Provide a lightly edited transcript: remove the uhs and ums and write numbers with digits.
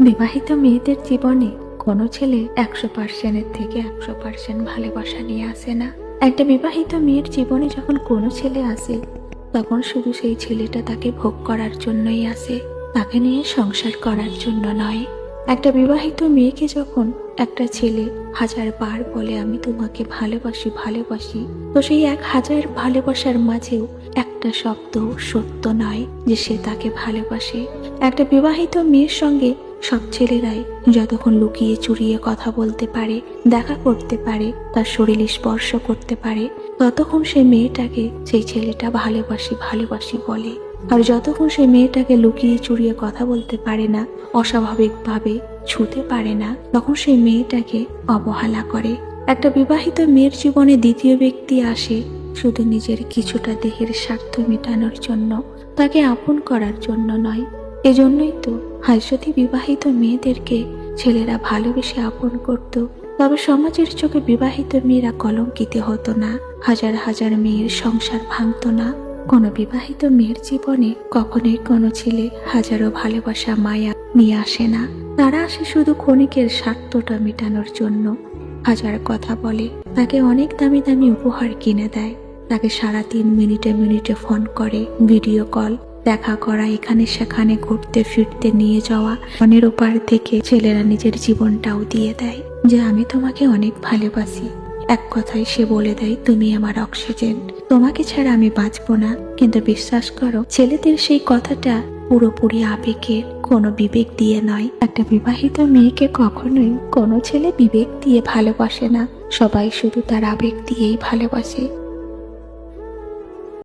বিবাহিত মেয়েদের জীবনে কোনো ছেলে 100%-এর থেকে 100% ভালোবাসা নিয়ে আসে না। একটা বিবাহিত মেয়ের জীবনে যখন কোনো ছেলে আসে, তখন শুধু সেই ছেলেটা তাকে ভোগ করার জন্যই আসে, তাকে নিয়ে সংসার করার জন্য নয়। একটা বিবাহিত মেয়েকে যখন একটা ছেলে 1000 বার বলে আমি তোমাকে ভালোবাসি ভালোবাসি, তো সেই 1000 ভালোবাসার মাঝেও একটা শব্দ সত্য নয় যে সে তাকে ভালোবাসে। একটা বিবাহিত মেয়ের সঙ্গে সব ছেলেরাই যতক্ষণ লুকিয়ে চুরিয়ে কথা বলতে পারে, দেখা করতে পারে, তার শরীরে স্পর্শ করতে পারে, ততক্ষণ সেই মেয়েটাকে সেই ছেলেটা ভালোবাসি ভালোবাসি বলে। আর যতক্ষণ সেই মেয়েটাকে লুকিয়ে চুরিয়ে কথা বলতে পারে না, অস্বাভাবিকভাবে ছুতে পারে না, তখন সেই মেয়েটাকে অবহেলা করে। একটা বিবাহিত মেয়ের জীবনে দ্বিতীয় ব্যক্তি আসে শুধু নিজের কিছুটা দেহের স্বার্থ মেটানোর জন্য, তাকে আপন করার জন্য নয়। এজন্যই তো আজ যদি বিবাহিত মেয়েদেরকে ছেলেরা ভালোবেসে আপন করত, তবে সমাজের চোখে বিবাহিত মেয়েরা কলঙ্কিত হতো না, হাজার হাজার মেয়ের সংসার ভাঙতো না। কোনো বিবাহিত মেয়ের জীবনে কখনোই কোনো ছেলে হাজারো ভালোবাসা মায়া নিয়ে আসে না। তারা আসে শুধু ক্ষণিকের স্বার্থটা মেটানোর জন্য। হাজার কথা বলে, তাকে অনেক দামি দামি উপহার কিনে দেয়, তাকে সারাদিন মিনিটে মিনিটে ফোন করে, ভিডিও কল, দেখা করা, এখানে সেখানে ঘুরতে ফিরতে নিয়ে যাওয়া। মনের ওপার থেকে ছেলেরা নিজের জীবনটাও দিয়ে দেয় যে আমি তোমাকে অনেক ভালোবাসি। এক কথায় সে বলে দেয় তুমি আমার অক্সিজেন, তোমাকে ছাড়া আমি বাঁচবো না। কিন্তু বিশ্বাস করো, ছেলেদের সেই কথাটা পুরোপুরি আবেগের, কোনো বিবেক দিয়ে নয়। একটা বিবাহিত মেয়েকে কখনোই কোনো ছেলে বিবেক দিয়ে ভালোবাসে না, সবাই শুধু তার আবেগ দিয়েই ভালোবাসে।